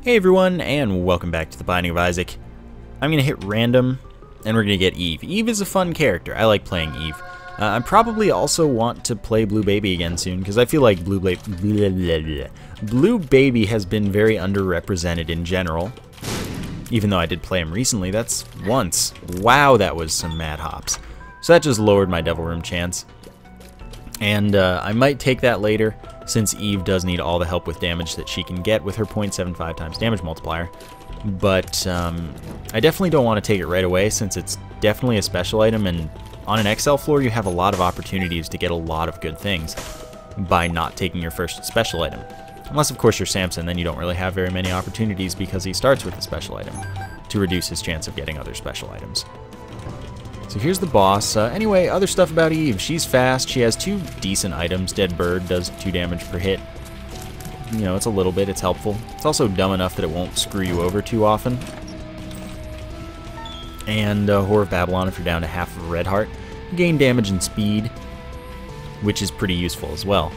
Hey everyone, and welcome back to the Binding of Isaac. I'm going to hit random, and we're going to get Eve. Eve is a fun character. I like playing Eve. I probably also want to play Blue Baby again soon, because I feel like Blue Baby has been very underrepresented in general. Even though I did play him recently, that's once. Wow, that was some mad hops. So that just lowered my Devil Room chance. And I might take that later, since Eve does need all the help with damage that she can get with her 0.75 times damage multiplier. But I definitely don't want to take it right away, since it's definitely a special item, and on an XL floor you have a lot of opportunities to get a lot of good things by not taking your first special item. Unless of course you're Samson, then you don't really have very many opportunities because he starts with a special item to reduce his chance of getting other special items. So here's the boss. Anyway, other stuff about Eve. She's fast. She has 2 decent items. Dead Bird does 2 damage per hit. You know, it's a little bit. It's helpful. It's also dumb enough that it won't screw you over too often. And Whore of Babylon, if you're down to half of a red heart. You gain damage and speed, which is pretty useful as well.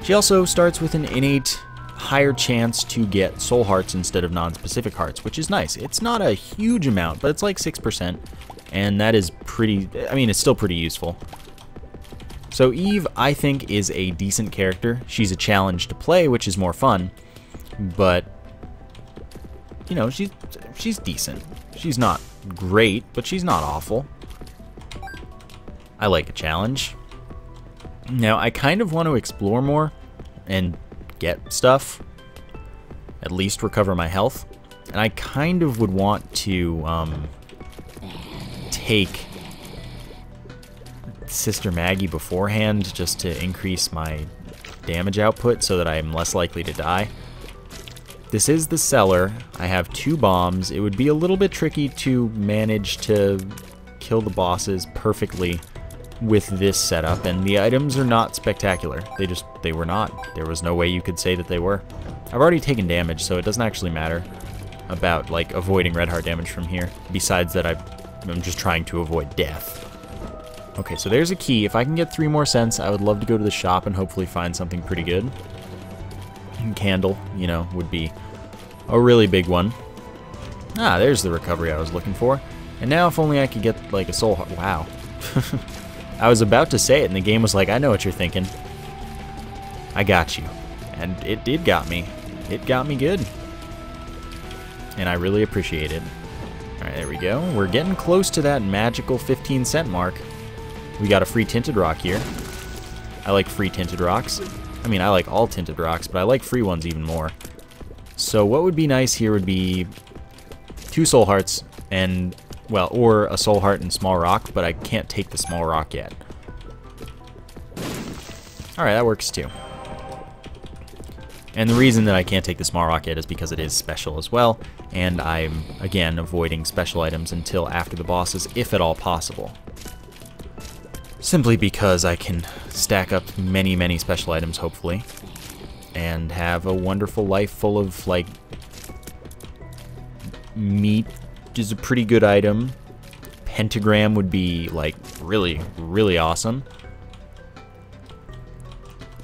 She also starts with an innate higher chance to get soul hearts instead of non-specific hearts, which is nice. It's not a huge amount, but it's like 6%. And that is pretty, I mean, it's still pretty useful. So Eve, I think, is a decent character. She's a challenge to play, which is more fun. But, you know, she's decent. She's not great, but she's not awful. I like a challenge. Now, I kind of want to explore more and get stuff. At least recover my health. And I kind of would want to, take Sister Maggie beforehand just to increase my damage output so that I'm less likely to die. This is the cellar. I have 2 bombs. It would be a little bit tricky to manage to kill the bosses perfectly with this setup, and the items are not spectacular. They were not. There was no way you could say that they were. I've already taken damage, so it doesn't actually matter about like avoiding red heart damage from here, besides that I'm just trying to avoid death. Okay, so there's a key. If I can get 3 more cents, I would love to go to the shop and hopefully find something pretty good. Candle, you know, would be a really big one. Ah, there's the recovery I was looking for. And now if only I could get like a soul heart. Wow. I was about to say it and the game was like, I know what you're thinking. I got you. And it did got me. It got me good. And I really appreciate it. Alright, there we go. We're getting close to that magical 15-cent mark. We got a free tinted rock here. I like free tinted rocks. I mean, I like all tinted rocks, but I like free ones even more. So what would be nice here would be 2 soul hearts and, well, or a soul heart and small rock, but I can't take the small rock yet. Alright, that works too. And the reason that I can't take the small rock yet is because it is special as well, and I'm, again, avoiding special items until after the bosses, if at all possible. Simply because I can stack up many, many special items, hopefully, and have a wonderful life full of, like, meat, which is a pretty good item. Pentagram would be, like, really, really awesome.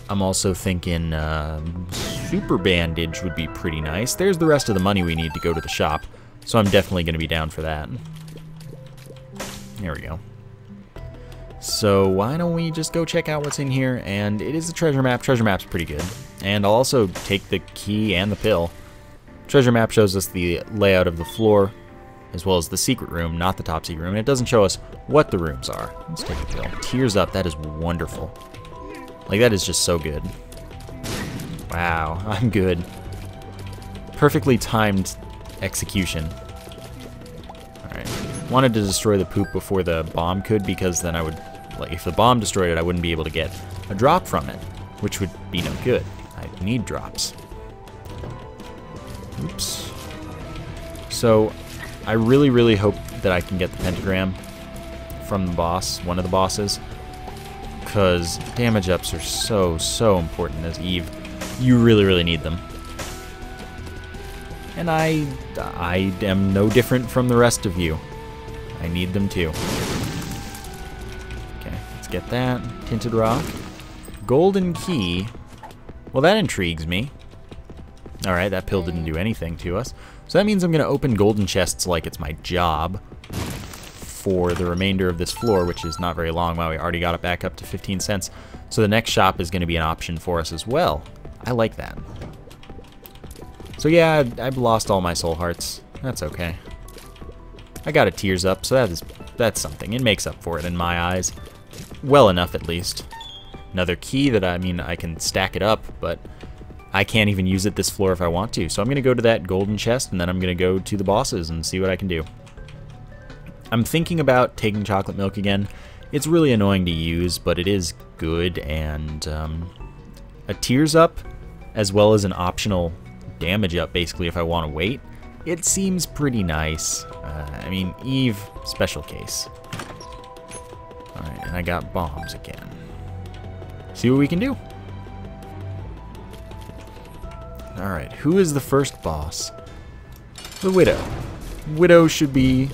I'm also thinking super bandage would be pretty nice. There's the rest of the money we need to go to the shop, so I'm definitely going to be down for that. There we go. So why don't we just go check out what's in here, and it is a treasure map. Treasure map's pretty good. And I'll also take the key and the pill. Treasure map shows us the layout of the floor, as well as the secret room, not the top secret room. And it doesn't show us what the rooms are. Let's take a pill. Tears up, that is wonderful. Like, that is just so good. Wow, I'm good. Perfectly timed execution. Alright. Wanted to destroy the poop before the bomb could, because then I would, like, if the bomb destroyed it, I wouldn't be able to get a drop from it, which would be no good. I need drops. Oops. So, I really, really hope that I can get the pentagram from the boss, one of the bosses. Because damage ups are so important as Eve. You really, really need them. And I am no different from the rest of you. I need them too. Okay, let's get that. Tinted rock. Golden key. Well, that intrigues me. Alright, that pill didn't do anything to us. So that means I'm going to open golden chests like it's my job for the remainder of this floor, which is not very long. Wow, we already got it back up to 15 cents. So the next shop is going to be an option for us as well. I like that. So yeah, I've lost all my soul hearts. That's okay. I got a tears up, so that's something. It makes up for it in my eyes. Well enough, at least. Another key that, I mean, I can stack it up, but I can't even use it this floor if I want to. So I'm going to go to that golden chest, and then I'm going to go to the bosses and see what I can do. I'm thinking about taking chocolate milk again. It's really annoying to use, but it is good, and a tears up, as well as an optional damage up, basically, if I want to wait. It seems pretty nice. I mean, Eve, special case. Alright, and I got bombs again. See what we can do. Alright, who is the first boss? The Widow. Widow should be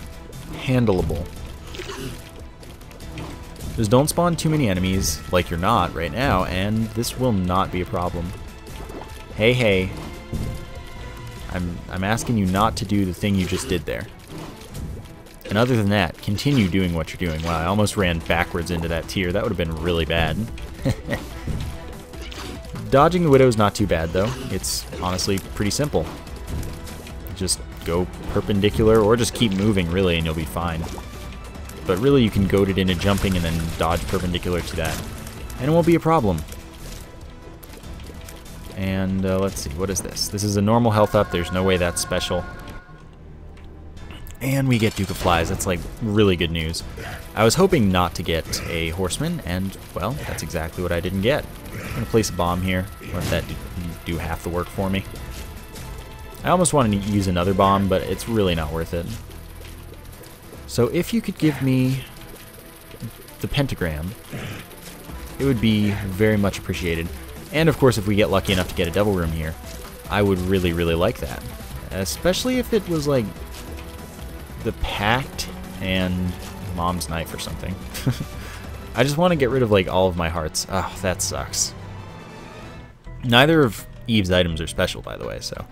handleable. Just don't spawn too many enemies, like you're not right now, and this will not be a problem. Hey, hey. I'm asking you not to do the thing you just did there. And other than that, continue doing what you're doing. Wow, I almost ran backwards into that tier. That would have been really bad. Dodging the Widow is not too bad, though. It's honestly pretty simple. Just go perpendicular, or just keep moving, really, and you'll be fine. But really, you can goad it into jumping and then dodge perpendicular to that. And it won't be a problem. And let's see, what is this? This is a normal health up. There's no way that's special. And we get Duke of Flies. That's like really good news. I was hoping not to get a Horseman, and well, that's exactly what I didn't get. I'm going to place a bomb here. Let that do half the work for me. I almost wanted to use another bomb, but it's really not worth it. So if you could give me the pentagram, it would be very much appreciated. And of course, if we get lucky enough to get a Devil Room here, I would really, really like that. Especially if it was like the Pact and Mom's Knife or something. I just want to get rid of like all of my hearts. Oh, that sucks. Neither of Eve's items are special, by the way, so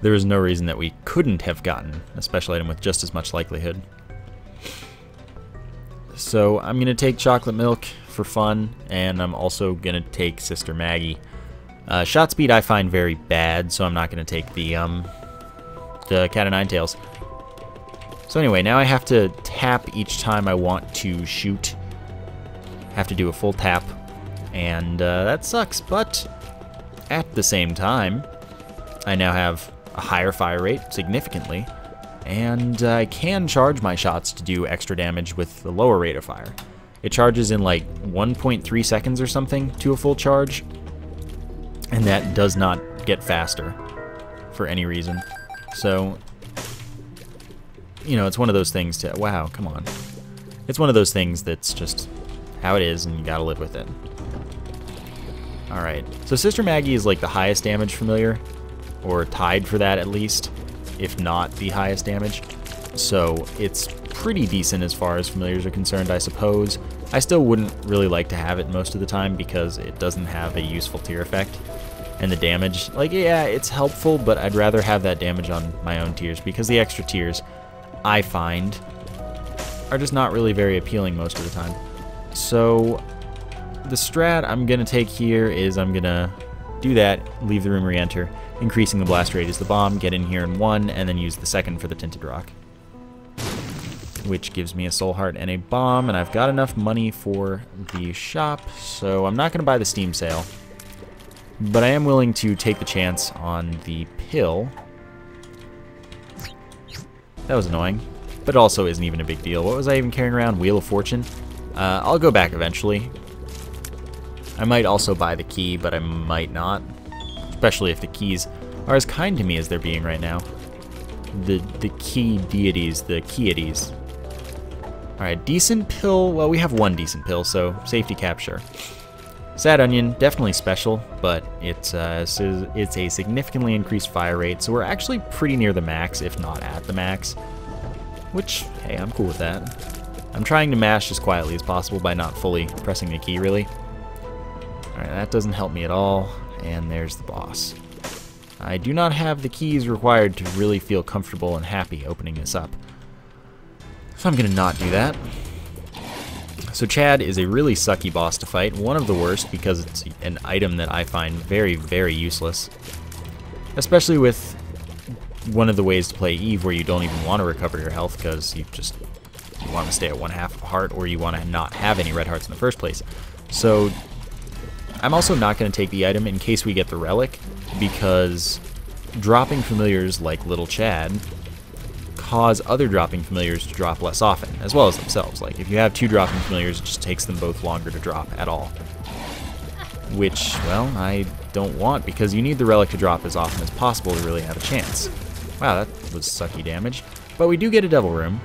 there is no reason that we couldn't have gotten a special item with just as much likelihood. So I'm going to take chocolate milk for fun, and I'm also going to take Sister Maggie. Shot speed I find very bad, so I'm not going to take the Cat of Nine Tails. So anyway, now I have to tap each time I want to shoot. Have to do a full tap, and that sucks, but at the same time, I now have a higher fire rate, significantly, and I can charge my shots to do extra damage with the lower rate of fire. It charges in like 1.3 seconds or something to a full charge, and that does not get faster for any reason. So, you know, it's one of those things to, wow, come on. It's one of those things that's just how it is, and you gotta live with it. Alright, so Sister Maggie is like the highest damage familiar, or tied for that at least, if not the highest damage. So it's pretty decent as far as familiars are concerned, I suppose. I still wouldn't really like to have it most of the time because it doesn't have a useful tier effect. And the damage, like, yeah, it's helpful, but I'd rather have that damage on my own tiers because the extra tiers, I find, are just not really very appealing most of the time. So the strat I'm going to take here is I'm going to do that, leave the room, re-enter. Increasing the blast rate is the bomb, get in here in one, and then use the second for the tinted rock. Which gives me a soul heart and a bomb, and I've got enough money for the shop, so I'm not going to buy the Steam sale. But I am willing to take the chance on the pill. That was annoying, but it also isn't even a big deal. What was I even carrying around? Wheel of Fortune? I'll go back eventually. I might also buy the key, but I might not. Especially if the keys are as kind to me as they're being right now. The key deities, the keyeities. Alright, decent pill. Well, we have one decent pill, so safety capture. Sad Onion, definitely special, but it's a significantly increased fire rate, so we're actually pretty near the max, if not at the max. Which, hey, I'm cool with that. I'm trying to mash as quietly as possible by not fully pressing the key, really. Alright, that doesn't help me at all, and there's the boss. I do not have the keys required to really feel comfortable and happy opening this up. So I'm going to not do that. So Chad is a really sucky boss to fight, one of the worst because it's an item that I find very, very useless. Especially with one of the ways to play Eve where you don't even want to recover your health because you want to stay at 1/2 of a heart, or you want to not have any red hearts in the first place. So I'm also not going to take the item in case we get the relic, because dropping familiars like Little Chad cause other dropping familiars to drop less often, as well as themselves. Like, if you have 2 dropping familiars, it just takes them both longer to drop at all. Which, well, I don't want, because you need the relic to drop as often as possible to really have a chance. Wow, that was sucky damage. But we do get a Devil Room,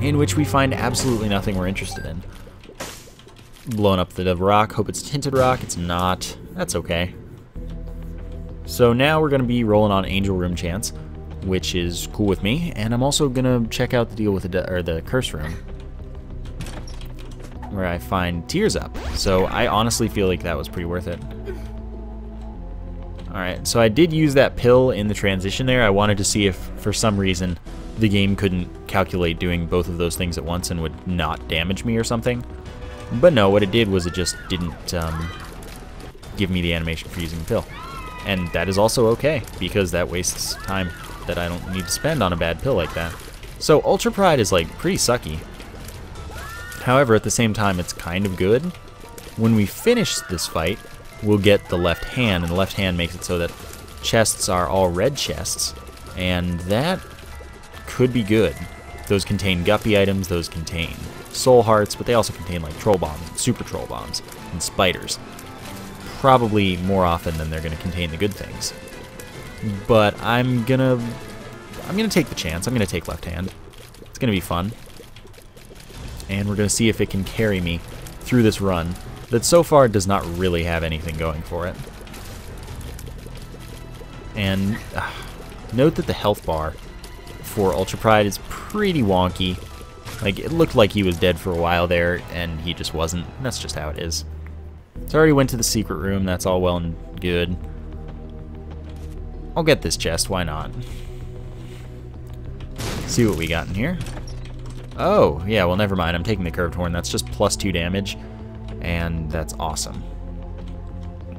in which we find absolutely nothing we're interested in. Blowing up the Devil Rock. Hope it's Tinted Rock. It's not. That's okay. So now we're going to be rolling on Angel Room Chance, which is cool with me, and I'm also going to check out the deal with the Curse Room, where I find Tears Up. So I honestly feel like that was pretty worth it. Alright, so I did use that pill in the transition there. I wanted to see if, for some reason, the game couldn't calculate doing both of those things at once and would not damage me or something. But no, what it did was it just didn't give me the animation for using the pill. And that is also okay, because that wastes time that I don't need to spend on a bad pill like that. So Ultra Pride is like pretty sucky. However, at the same time, it's kind of good. When we finish this fight, we'll get the left hand, and the left hand makes it so that chests are all red chests, and that could be good. Those contain guppy items, those contain soul hearts, but they also contain like troll bombs and super troll bombs and spiders. Probably more often than they're going to contain the good things. But I'm gonna take the chance. I'm gonna take left hand. It's gonna be fun, and we're gonna see if it can carry me through this run that so far does not really have anything going for it. And note that the health bar for Ultra Pride is pretty wonky. Like, it looked like he was dead for a while there, and he just wasn't. That's just how it is. So I already went to the secret room. That's all well and good. I'll get this chest, why not? See what we got in here. Oh, yeah, well, never mind. I'm taking the curved horn. That's just +2 damage, and that's awesome.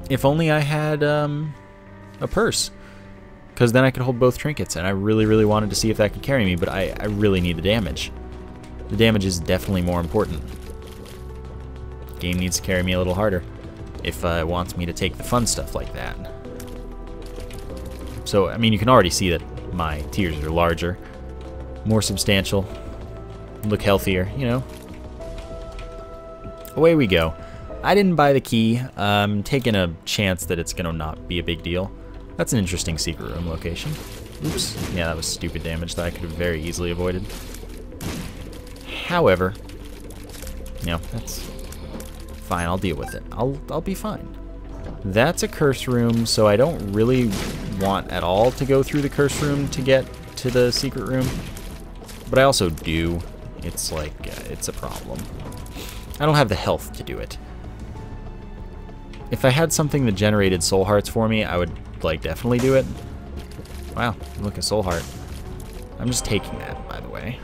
If only I had a purse, because then I could hold both trinkets, and I really, really wanted to see if that could carry me, but I really need the damage. The damage is definitely more important. The game needs to carry me a little harder if it wants me to take the fun stuff like that. So, I mean, you can already see that my tears are larger, more substantial, look healthier, you know. Away we go. I didn't buy the key. I'm taking a chance that it's going to not be a big deal. That's an interesting secret room location. Oops. Yeah, that was stupid damage that I could have very easily avoided. However, you know, that's fine. I'll deal with it. I'll be fine. That's a curse room, so I don't really want at all to go through the curse room to get to the secret room. But I also do. It's like, it's a problem. I don't have the health to do it. If I had something that generated soul hearts for me, I would, like, definitely do it. Wow, look, a soul heart. I'm just taking that, by the way.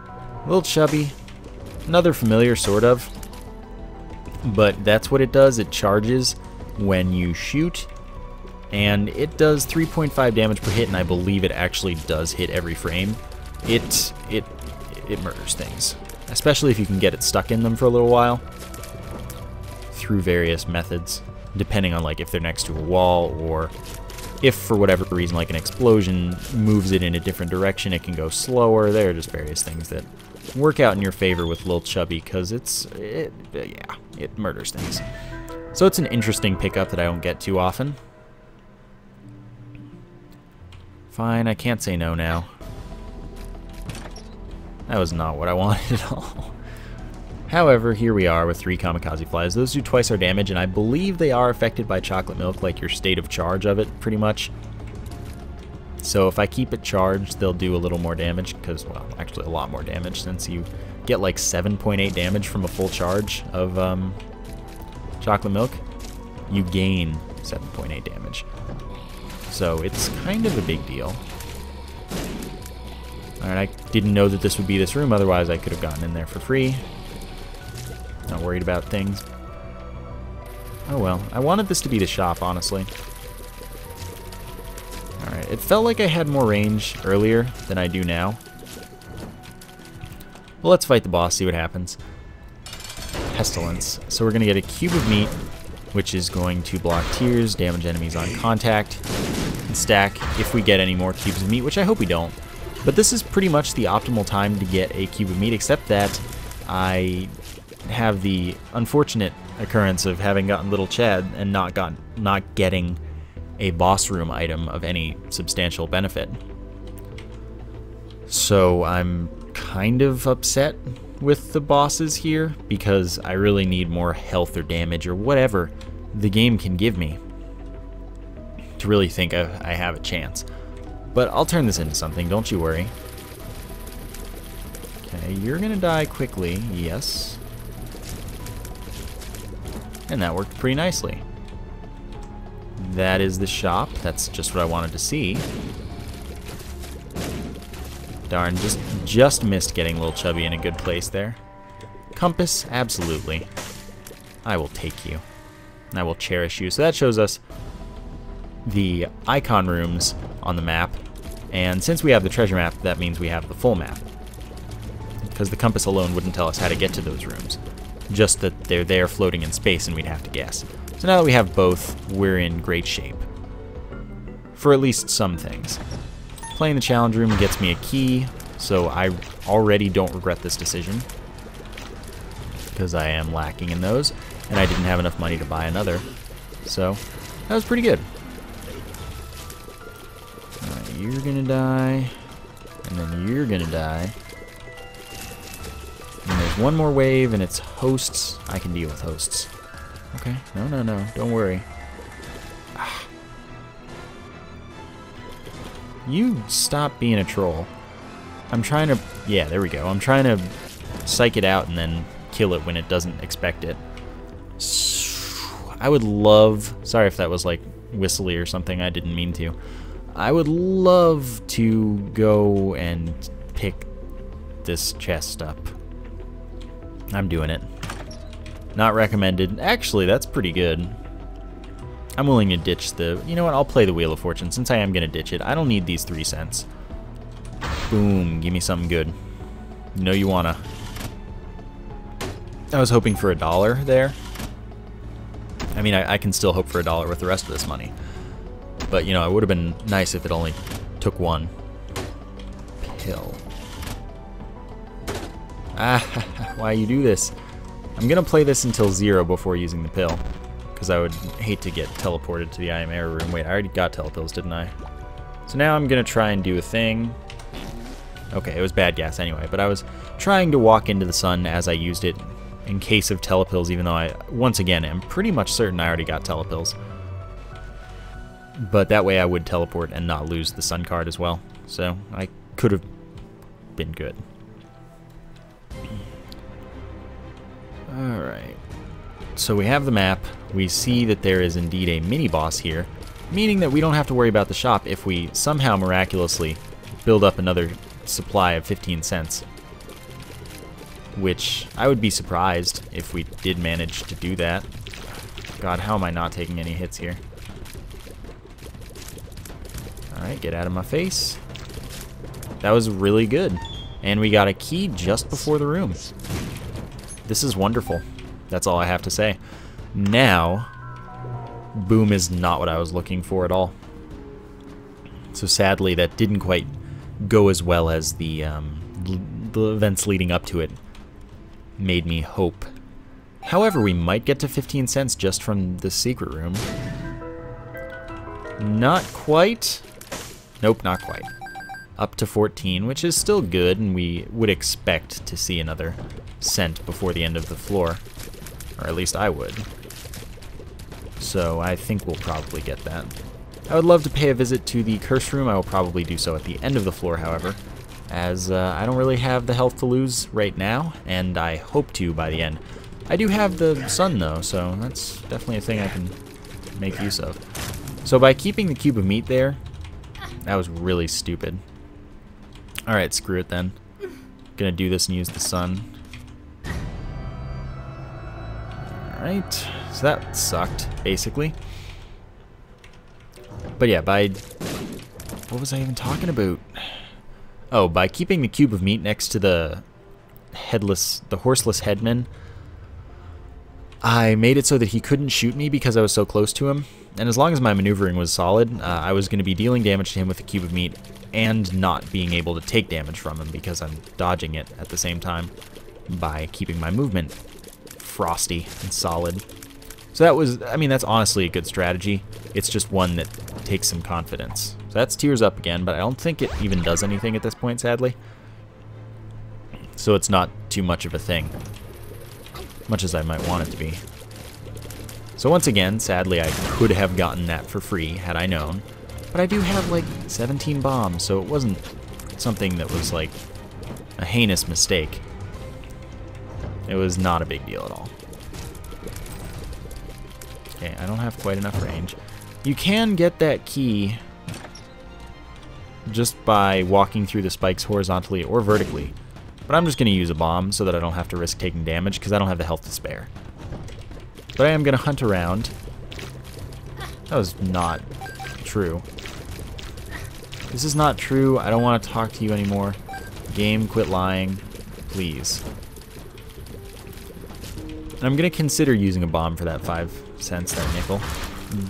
A little chubby. Another familiar, sort of. But that's what it does. It charges when you shoot, and it does 3.5 damage per hit, and I believe it actually does hit every frame. It murders things, especially if you can get it stuck in them for a little while through various methods, depending on like if they're next to a wall, or if for whatever reason like an explosion moves it in a different direction, it can go slower. There are just various things that work out in your favor with Lil Chubby, because it murders things. So it's an interesting pickup that I don't get too often. Fine, I can't say no now. That was not what I wanted at all. However, here we are with 3 kamikaze flies. Those do twice our damage, and I believe they are affected by chocolate milk, like your state of charge of it, pretty much. So if I keep it charged, they'll do a little more damage, because, well, actually a lot more damage, since you get like 7.8 damage from a full charge of chocolate milk. You gain 7.8 damage. so it's kind of a big deal. Alright, I didn't know that this would be this room, otherwise I could have gotten in there for free. Not worried about things. Oh well, I wanted this to be the shop, honestly. Alright, it felt like I had more range earlier than I do now. Well, let's fight the boss, see what happens. Pestilence. So we're going to get a cube of meat, which is going to block tears, damage enemies on contact, and stack if we get any more cubes of meat, which I hope we don't. But this is pretty much the optimal time to get a cube of meat, except that I have the unfortunate occurrence of having gotten Little Chad and not getting a boss room item of any substantial benefit. So I'm kind of upset with the bosses here because I really need more health or damage or whatever the game can give me to really think I have a chance. But I'll turn this into something, don't you worry. Okay, you're gonna die quickly, yes. And that worked pretty nicely. That is the shop. That's just what I wanted to see. Darn, just missed getting Little Chubby in a good place there. Compass, absolutely. I will take you. I will cherish you. So that shows us the icon rooms on the map. And since we have the treasure map, that means we have the full map. Because the compass alone wouldn't tell us how to get to those rooms. Just that they're there floating in space and we'd have to guess. So now that we have both, we're in great shape. For at least some things. Playing the challenge room gets me a key, so I already don't regret this decision. Because I am lacking in those, and I didn't have enough money to buy another. So, that was pretty good. Alright, you're gonna die, and then you're gonna die. And there's one more wave, and it's hosts. I can deal with hosts. Okay, no, don't worry. You stop being a troll. I'm trying to... Yeah, there we go. I'm trying to psych it out and then kill it when it doesn't expect it. I would love... Sorry if that was like whistly or something. I didn't mean to. I would love to go and pick this chest up. I'm doing it. Not recommended. Actually, that's pretty good. I'm willing to ditch the... You know what? I'll play the Wheel of Fortune since I am going to ditch it. I don't need these 3 cents. Boom. Give me something good. You know you wanna. I was hoping for $1 there. I mean, I can still hope for $1 with the rest of this money. But, you know, it would have been nice if it only took 1. Pill. Ah, why you do this? I'm going to play this until 0 before using the pill. Because I would hate to get teleported to the I Am Error room. Wait, I already got telepills, didn't I? So now I'm going to try and do a thing. Okay, it was bad gas anyway, but I was trying to walk into the sun as I used it in case of telepills, even though I, once again, am pretty much certain I already got telepills. But that way I would teleport and not lose the sun card as well. So I could have been good. Alright. So we have the map. We see that there is indeed a mini-boss here, meaning that we don't have to worry about the shop if we somehow miraculously build up another supply of 15 cents. Which, I would be surprised if we did manage to do that. God, how am I not taking any hits here? Alright, get out of my face. That was really good. And we got a key just before the room. This is wonderful. That's all I have to say. Now, boom is not what I was looking for at all. So sadly, that didn't quite go as well as the events leading up to it made me hope. However, we might get to 15 cents just from the secret room. Not quite. Nope, not quite. Up to 14, which is still good, and we would expect to see another cent before the end of the floor. Or at least I would. So I think we'll probably get that. I would love to pay a visit to the curse room. I will probably do so at the end of the floor, however, as I don't really have the health to lose right now, and I hope to by the end. I do have the sun, though, so that's definitely a thing I can make use of. So by keeping the cube of meat there, that was really stupid. Alright, screw it then. Gonna do this and use the sun. Alright, so that sucked, basically. But yeah, by... What was I even talking about? Oh, by keeping the cube of meat next to the horseless headman, I made it so that he couldn't shoot me because I was so close to him. And as long as my maneuvering was solid, I was going to be dealing damage to him with the cube of meat and not being able to take damage from him because I'm dodging it at the same time by keeping my movement frosty and solid. So that was, I mean, that's honestly a good strategy. It's just one that takes some confidence. So that's tears up again, but I don't think it even does anything at this point, sadly. So it's not too much of a thing, much as I might want it to be. So once again, sadly, I could have gotten that for free had I known. But I do have like 17 bombs, so it wasn't something that was like a heinous mistake. It was not a big deal at all. Okay, I don't have quite enough range. You can get that key just by walking through the spikes horizontally or vertically. But I'm just going to use a bomb so that I don't have to risk taking damage because I don't have the health to spare. But I am going to hunt around. That was not true. This is not true. I don't want to talk to you anymore. Game, quit lying. Please. And I'm going to consider using a bomb for that 5 cents, that nickel.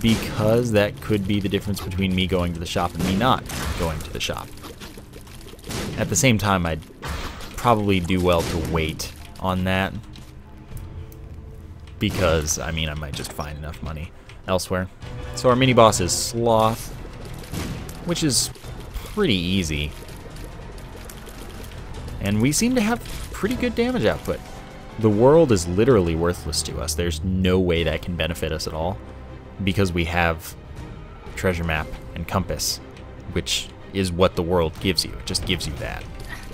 Because that could be the difference between me going to the shop and me not going to the shop. At the same time, I'd probably do well to wait on that. Because, I mean, I might just find enough money elsewhere. So our mini-boss is Sloth, which is pretty easy. And we seem to have pretty good damage output. The world is literally worthless to us. There's no way that can benefit us at all. Because we have treasure map and compass, which is what the world gives you. It just gives you that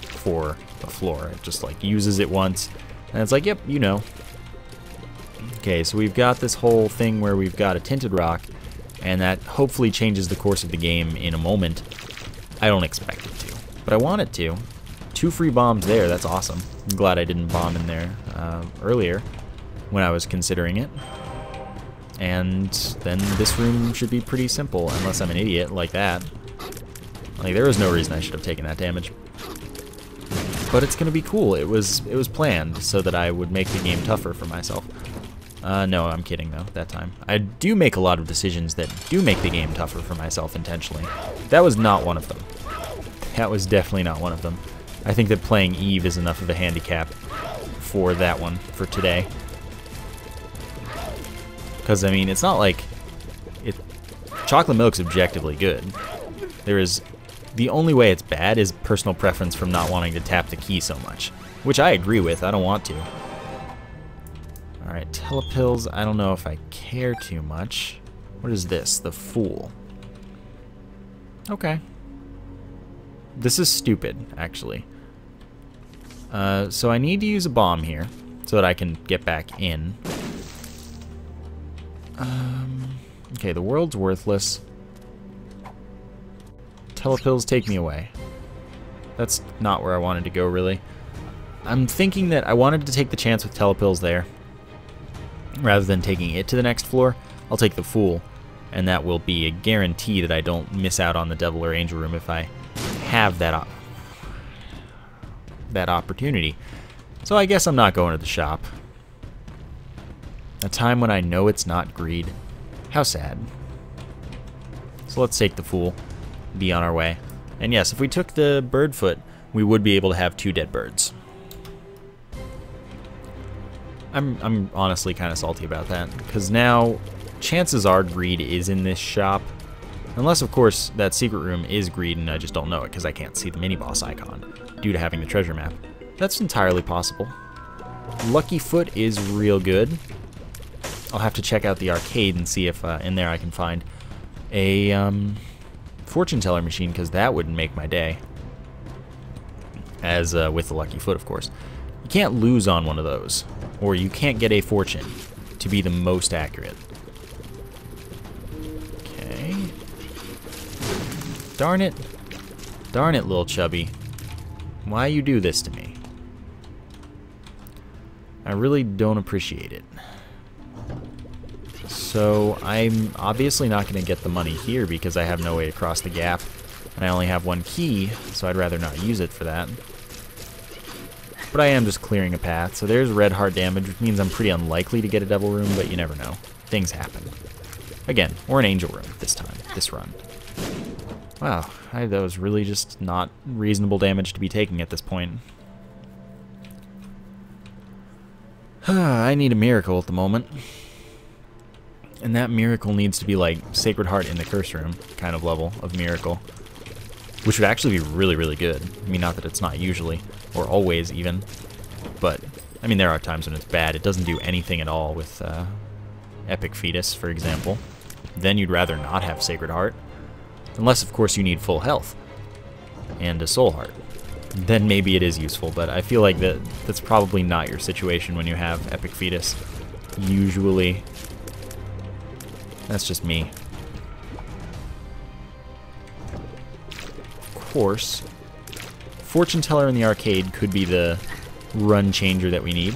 for the floor. It just like uses it once, and it's like, yep, you know. Okay, so we've got this whole thing where we've got a tinted rock, and that hopefully changes the course of the game in a moment. I don't expect it to, but I want it to. 2 free bombs there, that's awesome. I'm glad I didn't bomb in there earlier when I was considering it. And then this room should be pretty simple, unless I'm an idiot like that. Like, there was no reason I should have taken that damage. But it's gonna be cool. It was planned so that I would make the game tougher for myself. No, I'm kidding though, that time. I do make a lot of decisions that do make the game tougher for myself intentionally. That was not one of them. That was definitely not one of them. I think that playing Eve is enough of a handicap for that one, for today. Because, I mean, it's not like... Chocolate milk's objectively good. The only way it's bad is personal preference from not wanting to tap the key so much. Which I agree with, I don't want to. Alright, telepills, I don't know if I care too much. What is this? The Fool. Okay. This is stupid, actually. So I need to use a bomb here, so that I can get back in. Okay, the world's worthless. Telepills take me away. That's not where I wanted to go, really. I'm thinking that I wanted to take the chance with telepills there. Rather than taking it to the next floor, I'll take the Fool. And that will be a guarantee that I don't miss out on the Devil or Angel room if I have that opportunity. So I guess I'm not going to the shop. A time when I know it's not greed. How sad. So let's take the Fool. Be on our way. And yes, if we took the bird foot, we would be able to have 2 dead birds. I'm honestly kind of salty about that, because now chances are greed is in this shop. Unless, of course, that secret room is greed and I just don't know it because I can't see the mini-boss icon due to having the treasure map. That's entirely possible. Lucky Foot is real good. I'll have to check out the arcade and see if in there I can find a fortune teller machine, because that would make my day. As with the Lucky Foot, of course. You can't lose on one of those, or you can't get a fortune to be the most accurate. Okay. Darn it. Darn it, little chubby. Why you do this to me? I really don't appreciate it. So I'm obviously not going to get the money here because I have no way to cross the gap. And I only have one key, so I'd rather not use it for that. But I am just clearing a path. So there's red heart damage, which means I'm pretty unlikely to get a devil room, but you never know. Things happen. Again, or an angel room this time, this run. Wow, that was really just not reasonable damage to be taking at this point. I need a miracle at the moment. And that miracle needs to be like Sacred Heart in the Curse Room kind of level of miracle. Which would actually be really, really good. I mean, not that it's not usually, or always even. But, I mean, there are times when it's bad. It doesn't do anything at all with Epic Fetus, for example. Then you'd rather not have Sacred Heart. Unless, of course, you need full health. And a Soul Heart. Then maybe it is useful, but I feel like that's probably not your situation when you have Epic Fetus. Usually. That's just me. Of course, Fortune Teller in the arcade could be the run changer that we need.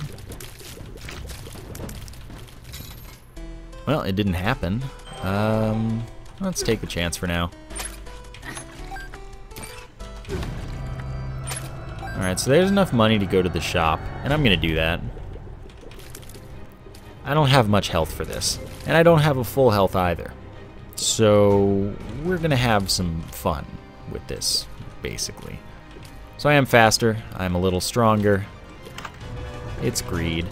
Well, it didn't happen. Let's take the chance for now. Alright, so there's enough money to go to the shop, and I'm going to do that. I don't have much health for this, and I don't have a full health either. So we're going to have some fun with this, basically. So I am faster, I'm a little stronger. It's greed.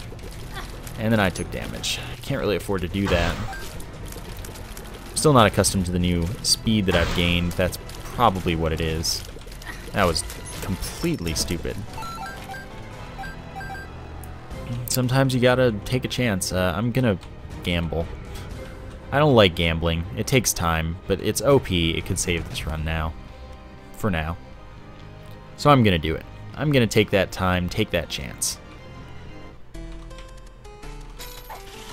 And then I took damage. Can't really afford to do that. Still not accustomed to the new speed that I've gained. That's probably what it is. That was completely stupid. Sometimes you gotta take a chance. I'm gonna gamble. I don't like gambling. It takes time, but it's OP. It could save this run now. For now. So I'm gonna do it. I'm gonna take that time, take that chance.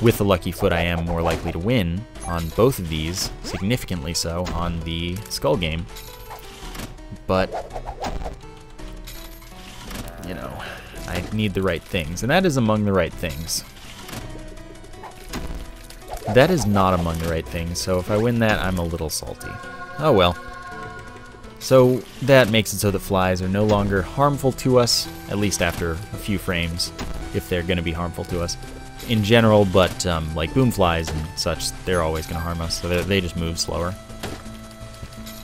With the lucky foot, I am more likely to win on both of these, significantly so on the skull game. But, you know, I need the right things, and that is among the right things. That is not among the right things, so if I win that, I'm a little salty. Oh well. So that makes it so that flies are no longer harmful to us, at least after a few frames, if they're going to be harmful to us. In general, but like boom flies and such, they're always going to harm us, so they just move slower.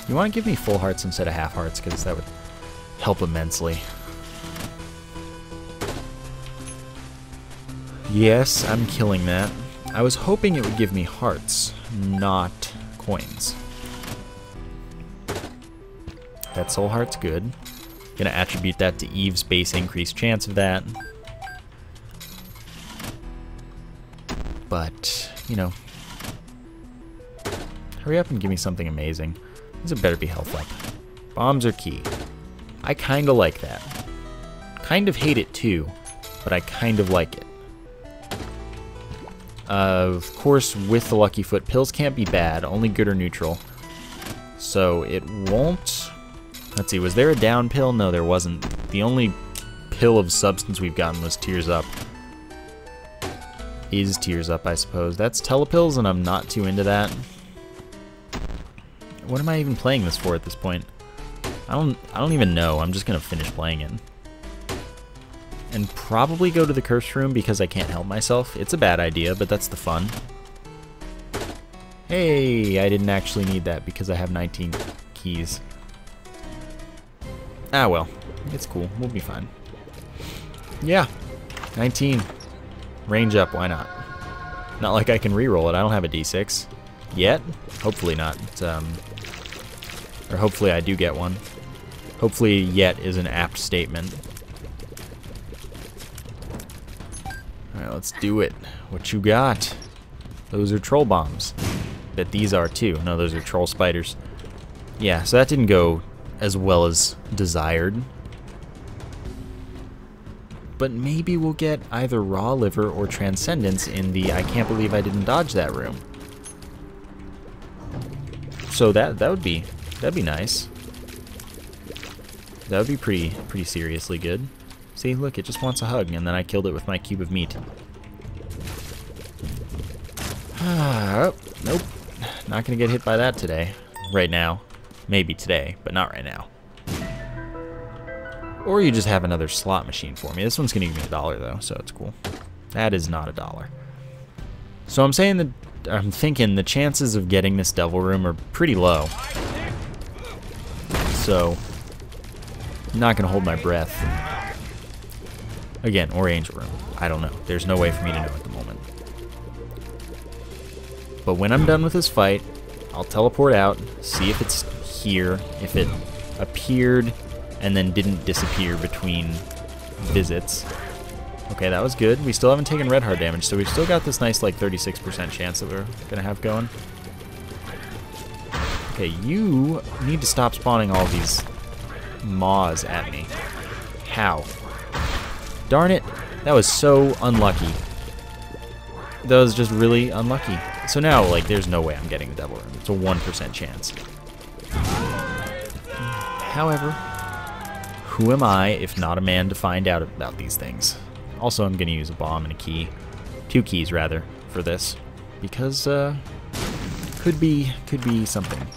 You want to give me full hearts instead of half hearts, because that would help immensely. Yes, I'm killing that. I was hoping it would give me hearts, not coins. That soul heart's good. Gonna attribute that to Eve's base increased chance of that. But, you know, hurry up and give me something amazing. These better be health up. Bombs are key. I kinda like that. Kind of hate it too, but I kind of like it. Of course, with the Lucky Foot, pills can't be bad, only good or neutral. So it won't... Let's see, was there a down pill? No, there wasn't. The only pill of substance we've gotten was Tears Up. Is Tears Up, I suppose. That's telepills, and I'm not too into that. What am I even playing this for at this point? I don't even know. I'm just gonna finish playing it. And probably go to the curse room because I can't help myself. It's a bad idea, but that's the fun. Hey, I didn't actually need that because I have 19 keys. Ah, well. It's cool. We'll be fine. Yeah. 19. Range up, why not? Not like I can reroll it. I don't have a d6. Yet? Hopefully not. Or hopefully I do get one. Hopefully yet is an apt statement. Alright, let's do it. What you got? Those are troll bombs. Bet these are too. No, those are troll spiders. Yeah, so that didn't go as well as desired. But maybe we'll get either raw liver or transcendence in the I can't believe I didn't dodge that room. So that would be That'd be nice. That would be pretty seriously good. See, look, it just wants a hug, and then I killed it with my cube of meat. Nope. Not gonna get hit by that today. Right now. Maybe today, but not right now. Or you just have another slot machine for me. This one's gonna give me $1 though, so it's cool. That is not $1. So I'm thinking the chances of getting this devil room are pretty low. So not gonna hold my breath. Again, or angel room. I don't know. There's no way for me to know at the moment. But when I'm done with this fight, I'll teleport out, see if it's here, if it appeared and then didn't disappear between visits. Okay, that was good. We still haven't taken red heart damage, so we've still got this nice like 36% chance that we're gonna have going. Okay, you need to stop spawning all these maws at me. How? Darn it, that was so unlucky. That was just really unlucky. So now, like, there's no way I'm getting the devil room. It's a 1% chance. However, who am I if not a man to find out about these things? Also, I'm going to use a bomb and a key. 2 keys, rather, for this. Because, could be something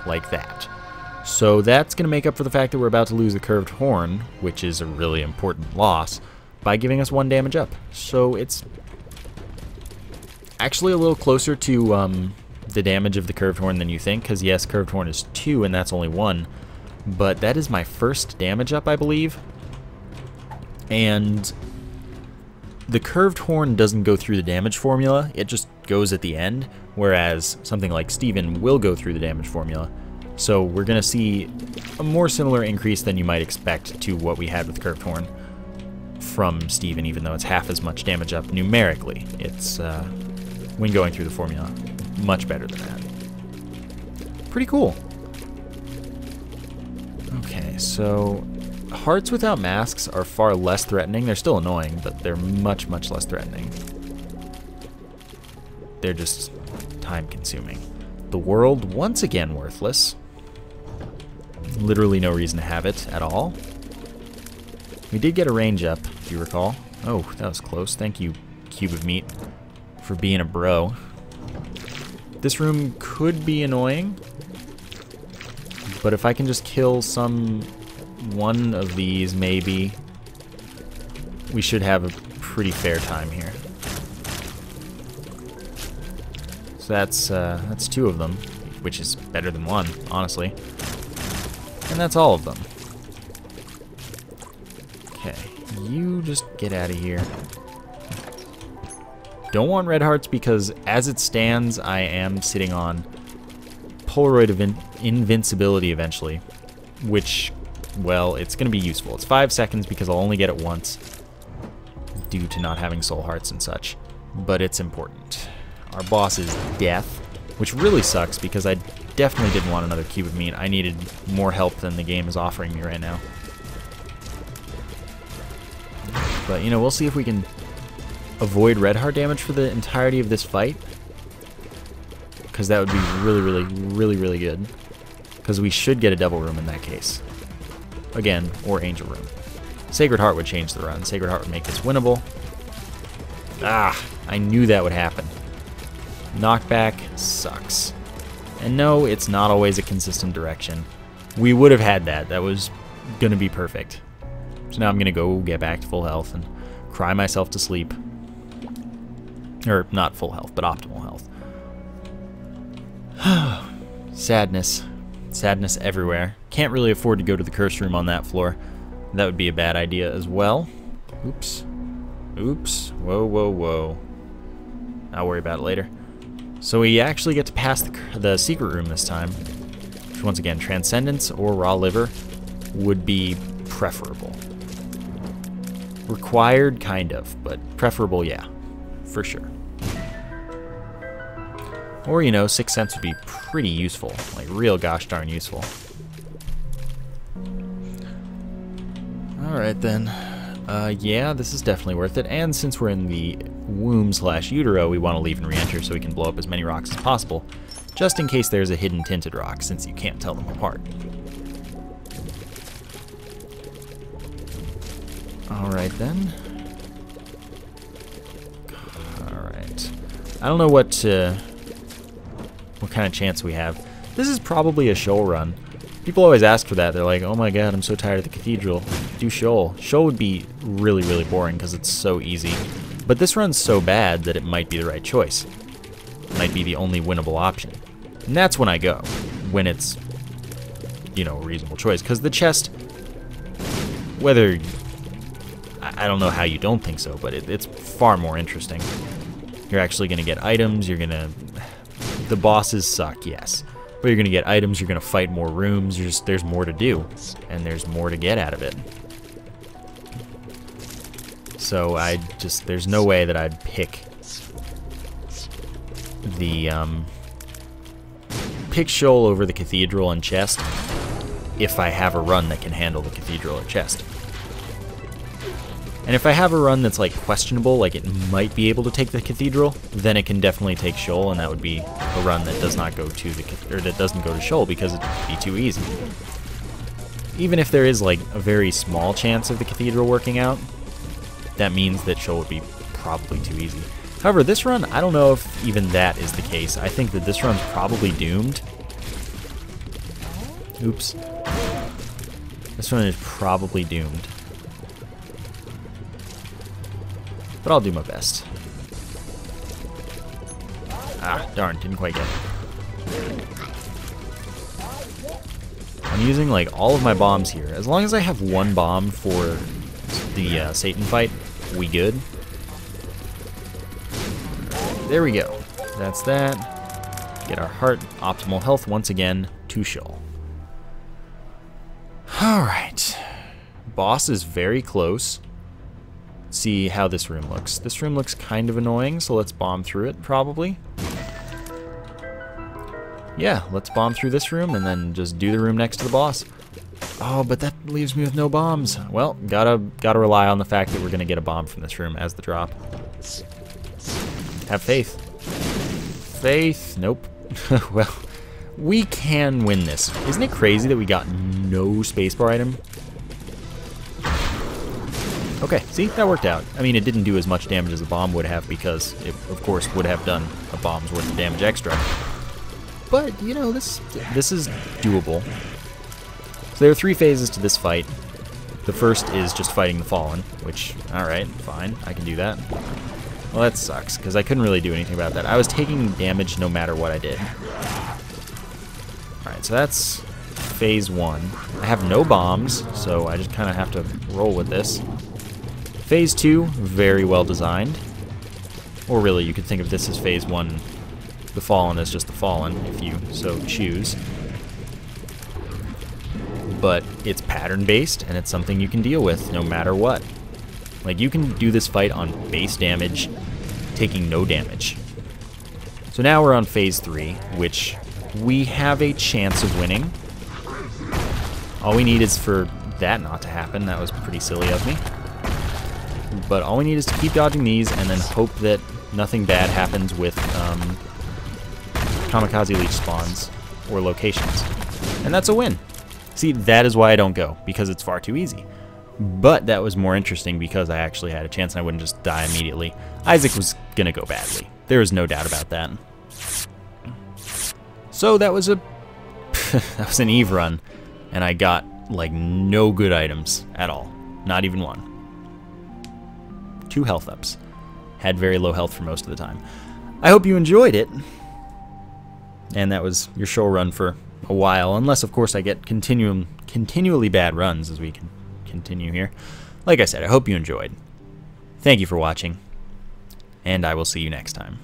like that. So that's going to make up for the fact that we're about to lose the curved horn, which is a really important loss, by giving us 1 damage up. So it's actually a little closer to the damage of the curved horn than you think, because yes, curved horn is 2 and that's only 1, but that is my first damage up, I believe. And the curved horn doesn't go through the damage formula, it just goes at the end, whereas something like Steven will go through the damage formula. So we're going to see a more similar increase than you might expect to what we had with curved horn from Steven, even though it's half as much damage up numerically. It's, when going through the formula, much better than that. Pretty cool. Okay, so hearts without masks are far less threatening. They're still annoying, but they're much, much less threatening. They're just time-consuming. The world, once again, worthless. Literally no reason to have it at all. We did get a range up, if you recall. Oh, that was close. Thank you, cube of meat, for being a bro. This room could be annoying, but if I can just kill one of these, maybe, we should have a pretty fair time here. So that's 2 of them, which is better than 1, honestly. And that's all of them. Okay, you just get out of here. Don't want red hearts because, as it stands, I am sitting on Polaroid of invincibility eventually, which, well, it's going to be useful. It's 5 seconds because I'll only get it once due to not having soul hearts and such, but it's important. Our boss is death, which really sucks because I definitely didn't want another cube of meat. I needed more help than the game is offering me right now. But, you know, we'll see if we can avoid red heart damage for the entirety of this fight, because that would be really good, because we should get a devil room in that case. Again, or angel room. Sacred Heart would change the run. Sacred Heart would make this winnable. Ah, I knew that would happen. Knockback sucks. And no, it's not always a consistent direction. We would have had that. That was going to be perfect. So now I'm going to go get back to full health and cry myself to sleep. Or not full health, but optimal health. Sadness. Sadness everywhere. Can't really afford to go to the curse room on that floor. That would be a bad idea as well. Oops. Oops. Whoa, whoa, whoa. I'll worry about it later. So we actually get to pass the secret room this time. Which, once again, Transcendence or Raw Liver would be preferable. Required, kind of, but preferable, yeah. For sure. Or, you know, Sixth Sense would be pretty useful. Like, real gosh darn useful. Alright then. Yeah, this is definitely worth it. And since we're in the womb/utero, we want to leave and re-enter so we can blow up as many rocks as possible. just in case there's a hidden tinted rock, since you can't tell them apart. Alright then. Alright. I don't know what kind of chance we have. This is probably a Sheol run. People always ask for that. They're like, oh my god, I'm so tired of the cathedral. Do Sheol. Sheol would be really, really boring because it's so easy. But this run's so bad that it might be the right choice. It might be the only winnable option. And that's when I go. When it's, you know, a reasonable choice. Because the chest, whether... I don't know how you don't think so, but it's far more interesting. You're actually going to get items, you're going to... The bosses suck, yes. But you're going to get items, you're going to fight more rooms, there's more to do. And there's more to get out of it. So there's no way that I'd pick the, pick Sheol over the cathedral and chest if I have a run that can handle the cathedral or chest. And if I have a run that's like questionable, like it might be able to take the cathedral, then it can definitely take Sheol, and that would be a run that does not go to that doesn't go to Sheol because it'd be too easy. Even if there is like a very small chance of the cathedral working out, that means that Sheol would be probably too easy. However, this run, I don't know if even that is the case. I think that this run's probably doomed. Oops. This one is probably doomed. But I'll do my best. Ah, darn, didn't quite get it. I'm using like all of my bombs here. As long as I have one bomb for the Satan fight, we good. There we go. That's that. Get our heart, optimal health once again to Sheol. Alright. Boss is very close. See how this room looks. This room looks kind of annoying, so let's bomb through it, probably. Yeah, let's bomb through this room and then just do the room next to the boss. Oh, but that leaves me with no bombs. Well, gotta rely on the fact that we're gonna get a bomb from this room as the drop. Have faith. Faith. Nope. Well, we can win this. Isn't it crazy that we got no spacebar item? Okay, see, that worked out. I mean, it didn't do as much damage as a bomb would have because it, of course, would have done a bomb's worth of damage extra. But, you know, this is doable. So there are 3 phases to this fight. The first is just fighting the Fallen, which, alright, fine, I can do that. Well, that sucks, because I couldn't really do anything about that. I was taking damage no matter what I did. Alright, so that's phase 1. I have no bombs, so I just kind of have to roll with this. Phase 2, very well designed. Or really, you could think of this as phase 1. The Fallen is just the Fallen, if you so choose. But it's pattern-based, and it's something you can deal with no matter what. Like, you can do this fight on base damage, taking no damage. So now we're on phase 3, which we have a chance of winning. All we need is for that not to happen. That was pretty silly of me. But all we need is to keep dodging these and then hope that nothing bad happens with kamikaze leech spawns or locations. And that's a win. See, that is why I don't go, because it's far too easy. But that was more interesting because I actually had a chance and I wouldn't just die immediately. Isaac was going to go badly. There is no doubt about that. So that was that was an Eve run, and I got like no good items at all. Not even one. 2 health ups. Had very low health for most of the time. I hope you enjoyed it. And that was your Sheol run for a while, unless of course I get continually bad runs as we can continue here. Like I said, I hope you enjoyed. Thank you for watching, and I will see you next time.